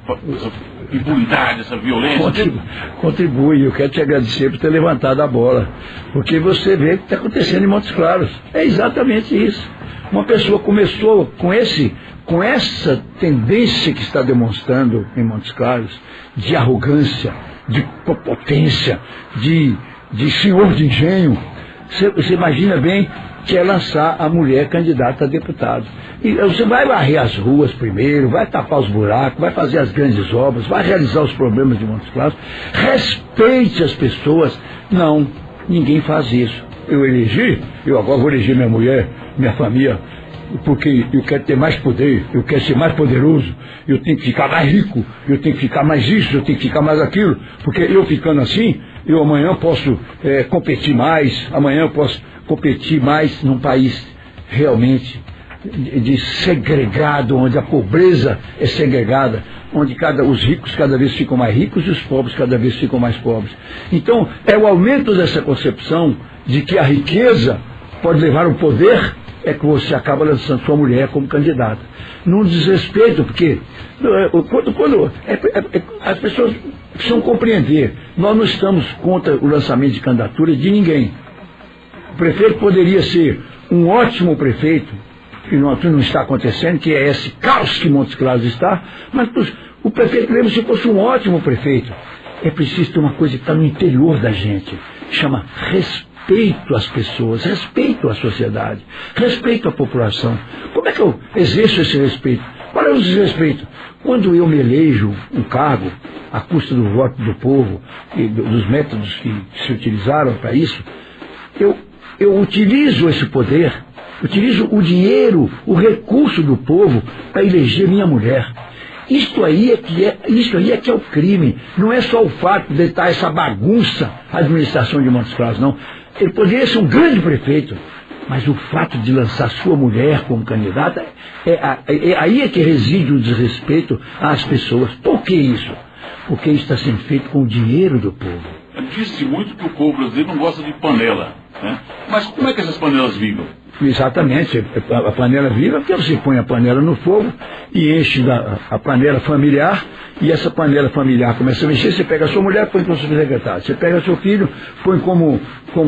impunidade, essa violência? Contribui. Eu quero te agradecer por ter levantado a bola, porque você vê o que está acontecendo em Montes Claros. É exatamente isso. Uma pessoa começou com essa tendência que está demonstrando em Montes Claros, de arrogância, de potência, de senhor de engenho. Você imagina bem que é lançar a mulher candidata a deputado. E você vai varrer as ruas primeiro, vai tapar os buracos, vai fazer as grandes obras, vai realizar os problemas de Montes Claros. Respeite as pessoas. Não, ninguém faz isso. Eu agora vou eleger minha mulher, minha família, porque eu quero ter mais poder, eu quero ser mais poderoso, eu tenho que ficar mais rico, eu tenho que ficar mais isso, eu tenho que ficar mais aquilo, porque eu ficando assim, eu amanhã posso competir mais, amanhã eu posso competir mais num país realmente de segregado, onde a pobreza é segregada, onde os ricos cada vez ficam mais ricos e os pobres cada vez ficam mais pobres. Então, é o aumento dessa concepção de que a riqueza pode levar ao poder, é que você acaba lançando sua mulher como candidata. Num desrespeito, porque as pessoas precisam compreender, nós não estamos contra o lançamento de candidatura de ninguém. O prefeito poderia ser um ótimo prefeito, que não está acontecendo, que é esse caos que Montes Claros está, mas o prefeito mesmo se fosse um ótimo prefeito. É preciso ter uma coisa que está no interior da gente, chama respeito às pessoas, respeito à sociedade, respeito à população. Como é que eu exerço esse respeito? Olha o desrespeito. Quando eu me elejo um cargo, à custa do voto do povo e dos métodos que se utilizaram para isso, eu utilizo esse poder, utilizo o dinheiro, o recurso do povo para eleger minha mulher. Isso aí é que é o crime. Não é só o fato de estar essa bagunça, a administração de Montes Claros, não. Ele poderia ser um grande prefeito, mas o fato de lançar sua mulher como candidata, aí é que reside o desrespeito às pessoas. Por que isso? Porque isso está sendo feito com o dinheiro do povo. Diz-se muito que o povo brasileiro não gosta de panela, né? Mas como é que essas panelas vivem? Exatamente, a panela viva, porque você põe a panela no fogo e enche a panela familiar, e essa panela familiar começa a mexer, você pega a sua mulher, põe como secretário, você pega seu filho, põe como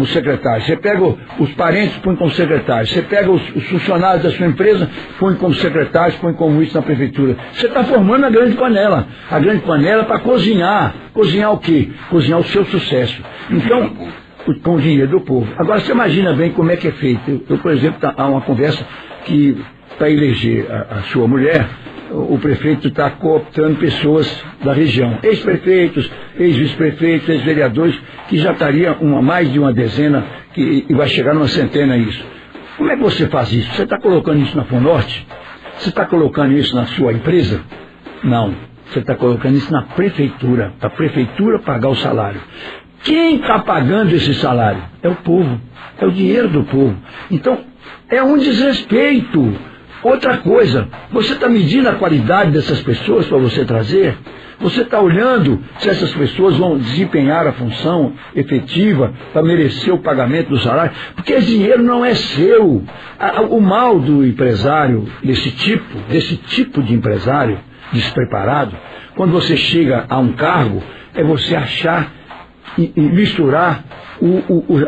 secretário, você pega os parentes, põe como secretário, você pega os funcionários da sua empresa, põe como secretário, põe como isso na prefeitura. Você está formando a grande panela para cozinhar. Cozinhar o quê? Cozinhar o seu sucesso. Então, com o dinheiro do povo. Agora, você imagina bem como é que é feito. Eu, por exemplo, há uma conversa que, para eleger a sua mulher, o prefeito está cooptando pessoas da região, ex-prefeitos, ex-vice-prefeitos, ex-vereadores, que já estaria mais de uma dezena, e vai chegar numa centena isso. Como é que você faz isso? Você está colocando isso na FUNORTE? Você está colocando isso na sua empresa? Não. Você está colocando isso na prefeitura, para a prefeitura pagar o salário. Quem está pagando esse salário? É o povo, é o dinheiro do povo. Então, é um desrespeito. Outra coisa, você está medindo a qualidade dessas pessoas para você trazer? Você está olhando se essas pessoas vão desempenhar a função efetiva para merecer o pagamento do salário? Porque esse dinheiro não é seu. O mal do empresário, desse tipo de empresário despreparado, quando você chega a um cargo, é você achar e misturar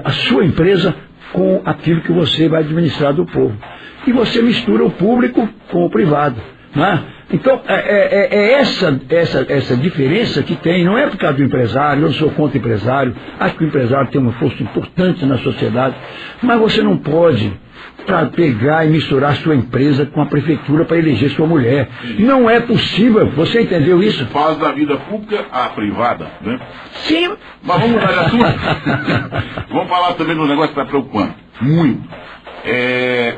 a sua empresa com aquilo que você vai administrar do povo. E você mistura o público com o privado. Não é? Então, essa diferença que tem, não é por causa do empresário, eu não sou contra o empresário, acho que o empresário tem um esforço importante na sociedade, mas você não pode para pegar e misturar sua empresa com a prefeitura para eleger sua mulher. Não é possível. Você entendeu isso? Faz da vida pública a privada, né? Sim. Mas vamos mudar de assunto. Vamos falar também do negócio que está preocupando. Muito.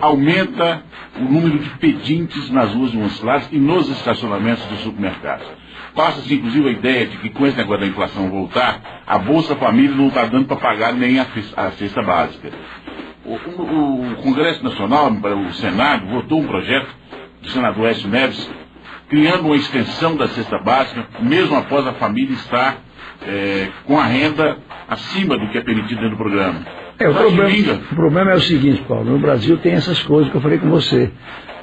Aumenta o número de pedintes nas ruas de Montes Claros e nos estacionamentos dos supermercados. Passa-se inclusive a ideia de que com esse negócio da inflação voltar, a Bolsa Família não está dando para pagar nem a cesta básica. O Congresso Nacional, o Senado, votou um projeto do senador Aécio Neves, criando uma extensão da cesta básica, mesmo após a família estar com a renda acima do que é permitido dentro do programa. O problema é o seguinte, Paulo, no Brasil tem essas coisas que eu falei com você.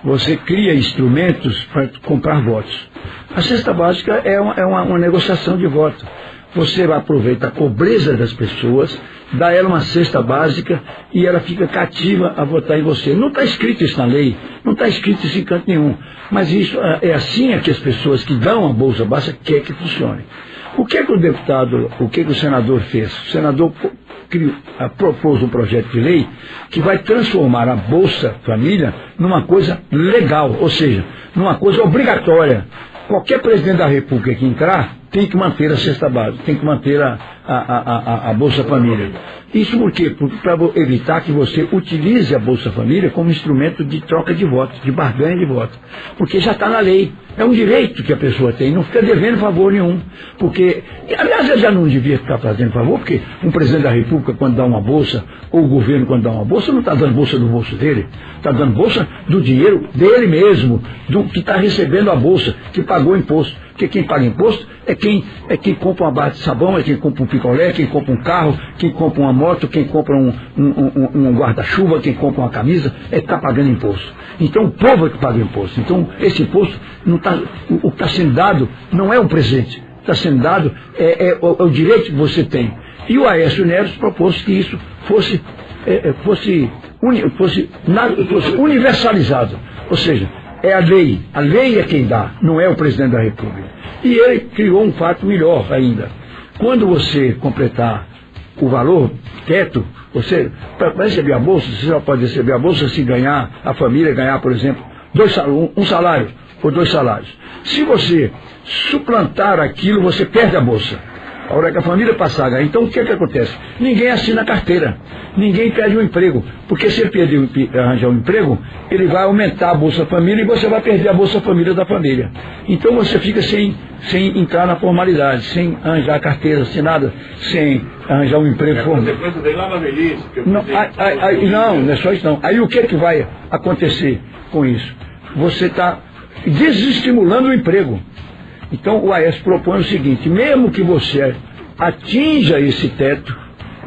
Você cria instrumentos para comprar votos. A cesta básica é uma negociação de voto. Você aproveita a pobreza das pessoas, dá ela uma cesta básica e ela fica cativa a votar em você. Não está escrito isso na lei, não está escrito isso em canto nenhum. Mas isso é assim que as pessoas que dão a Bolsa Básica querem que funcione. O que o senador fez? O senador propôs um projeto de lei que vai transformar a Bolsa Família numa coisa legal, ou seja, numa coisa obrigatória. Qualquer presidente da República que entrar tem que manter a cesta básica, tem que manter a Bolsa Família. Isso por quê? Para evitar que você utilize a Bolsa Família como instrumento de troca de votos, de barganha de votos. Porque já está na lei. É um direito que a pessoa tem, não fica devendo favor nenhum. Porque, aliás, ele já não devia ficar fazendo favor, porque um presidente da República, quando dá uma bolsa, ou o governo, quando dá uma bolsa, não está dando bolsa do bolso dele, está dando bolsa do dinheiro dele mesmo, do que está recebendo a bolsa, que pagou imposto. Porque quem paga imposto é quem compra uma barra de sabão, é quem compra um picolé, quem compra um carro, quem compra uma moto, quem compra um guarda-chuva, quem compra uma camisa, está pagando imposto. Então o povo é que paga imposto. Então esse imposto não está. O que está sendo dado não é um presente. Está sendo dado é o direito que você tem. E o Aécio Neves propôs que isso fosse universalizado. Ou seja, é a lei é quem dá, não é o presidente da República. E ele criou um fato melhor ainda. Quando você completar o valor teto, você, para receber a bolsa, você só pode receber a bolsa se ganhar, a família ganhar, por exemplo, um salário, ou 2 salários. Se você suplantar aquilo, você perde a bolsa. A hora que a família passar a ganhar. Então o que acontece? Ninguém assina a carteira, ninguém pede um emprego, porque se ele arranjar um emprego, ele vai aumentar a Bolsa Família e você vai perder a Bolsa Família da família. Então você fica sem entrar na formalidade, sem arranjar a carteira, sem nada, sem arranjar um emprego formal. Depois vem lá na velhice. Não é só isso não. Aí o que vai acontecer com isso? Você está desestimulando o emprego. Então o AES propõe o seguinte: mesmo que você atinja esse teto,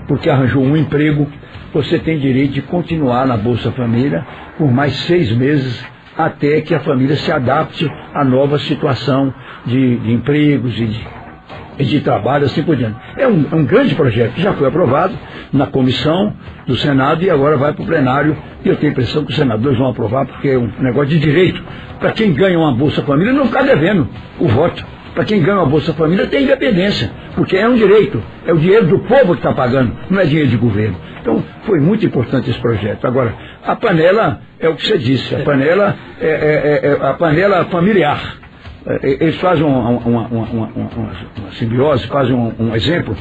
porque arranjou um emprego, você tem direito de continuar na Bolsa Família por mais 6 meses, até que a família se adapte à nova situação de empregos e de trabalho, assim por diante. É um grande projeto que já foi aprovado na comissão do Senado e agora vai para o plenário, e eu tenho a impressão que os senadores vão aprovar, porque é um negócio de direito. Para quem ganha uma Bolsa Família não ficar devendo o voto. Para quem ganha uma Bolsa Família tem independência, porque é um direito, é o dinheiro do povo que está pagando, não é dinheiro de governo. Então foi muito importante esse projeto. Agora, a panela é o que você disse, a panela é a panela familiar. Eles fazem uma simbiose, fazem um exemplo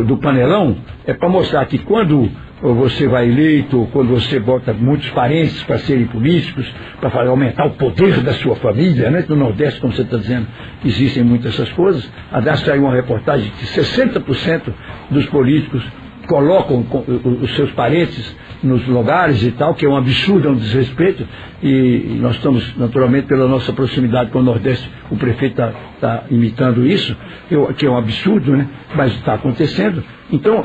do panelão, é para mostrar que quando você vai eleito, quando você bota muitos parentes para serem políticos, para aumentar o poder da sua família, né? No Nordeste, como você está dizendo, existem muitas essas coisas. Aliás, saiu uma reportagem que 60% dos políticos colocam os seus parentes nos lugares e tal, que é um absurdo, é um desrespeito, e nós estamos, naturalmente, pela nossa proximidade com o Nordeste, o prefeito está imitando isso, que é um absurdo, né? Mas está acontecendo. Então,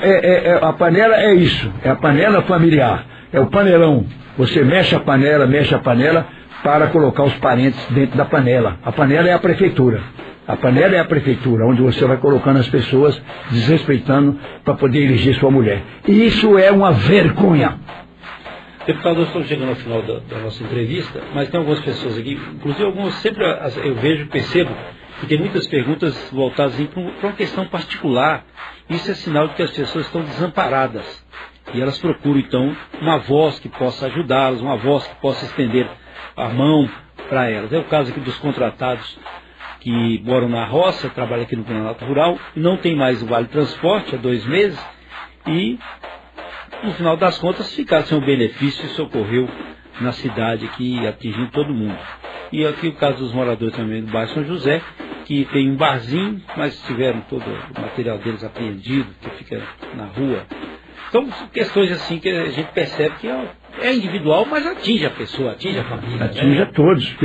a panela é isso, é a panela familiar, é o panelão. Você mexe a panela para colocar os parentes dentro da panela. A panela é a prefeitura. A panela é a prefeitura, onde você vai colocando as pessoas, desrespeitando, para poder eleger sua mulher. E isso é uma vergonha. Deputado, nós estamos chegando ao final da nossa entrevista, mas tem algumas pessoas aqui, inclusive algumas sempre eu percebo, que tem muitas perguntas voltadas para uma questão particular. Isso é sinal de que as pessoas estão desamparadas. E elas procuram, então, uma voz que possa ajudá-las, uma voz que possa estender a mão para elas. É o caso aqui dos contratados que moram na roça, trabalham aqui no Planalto Rural, não tem mais o Vale Transporte há 2 meses, e, no final das contas, ficaram sem o benefício. Isso ocorreu na cidade aqui, atingindo todo mundo. E aqui o caso dos moradores também do bairro São José, que tem um barzinho, mas tiveram todo o material deles apreendido, que fica na rua. Então, questões assim que a gente percebe que é individual, mas atinge a pessoa, atinge a família. Atinge a todos.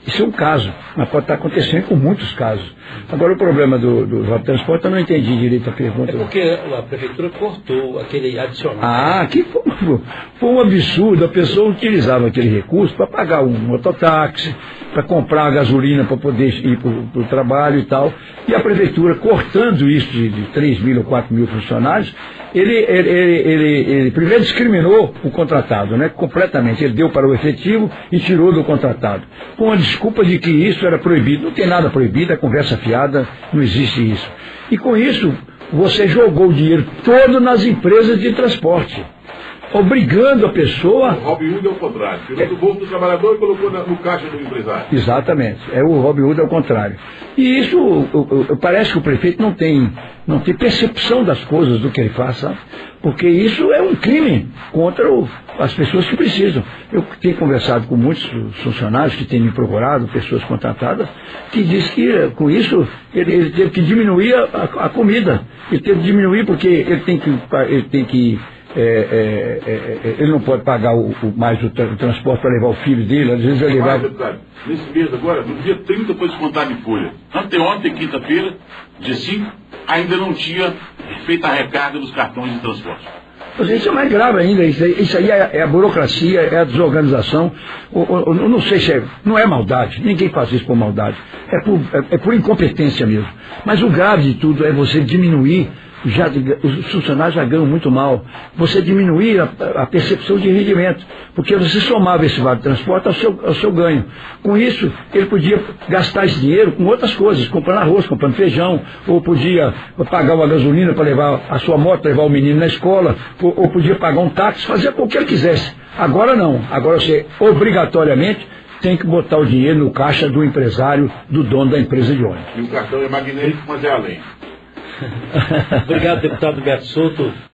Isso é um caso, mas pode estar acontecendo com muitos casos. Agora, o problema do Vale Transporte, eu não entendi direito a pergunta. É porque a prefeitura cortou aquele adicional. Que foi um absurdo. A pessoa utilizava aquele recurso para pagar um mototáxi, para comprar a gasolina para poder ir para o trabalho e tal. E a prefeitura, cortando isso de 3 mil ou 4 mil funcionários, ele primeiro discriminou o contratado, né, completamente. Ele deu para o efetivo e tirou do contratado, com a desculpa de que isso era proibido. Não tem nada proibido, é conversa fiada, não existe isso. E com isso, você jogou o dinheiro todo nas empresas de transporte, obrigando a pessoa... O Robin Hood é o contrário. Tirou do bolso do trabalhador e colocou no caixa do empresário. Exatamente. O Robin Hood é o contrário. E isso, parece que o prefeito não tem percepção das coisas, do que ele faz, sabe? Porque isso é um crime contra as pessoas que precisam. Eu tenho conversado com muitos funcionários que têm me procurado, pessoas contratadas, que diz que com isso ele teve que diminuir a comida. Ele teve que diminuir porque ele não pode pagar mais o transporte para levar o filho dele. Às vezes ele levava... Nesse mês agora, no dia 30 foi descontado de folha. Anteontem, quinta-feira, dia 5, ainda não tinha feito a recarga dos cartões de transporte. Isso é mais grave ainda. Isso aí é a burocracia, é a desorganização. Eu não sei se não é maldade. Ninguém faz isso por maldade. É por incompetência mesmo. Mas o grave de tudo é você diminuir. Os funcionários já ganham muito mal. Você diminuir a percepção de rendimento, porque você somava esse vale de transporte ao seu ganho. Com isso, ele podia gastar esse dinheiro com outras coisas, comprando arroz, comprando feijão, ou podia pagar uma gasolina para levar a sua moto, levar o menino na escola, ou podia pagar um táxi, fazer o que ele quisesse. Agora não. Agora você, obrigatoriamente, tem que botar o dinheiro no caixa do empresário, do dono da empresa de ônibus. E o cartão é magnético, mas é além. Obrigado, deputado Beto Souto.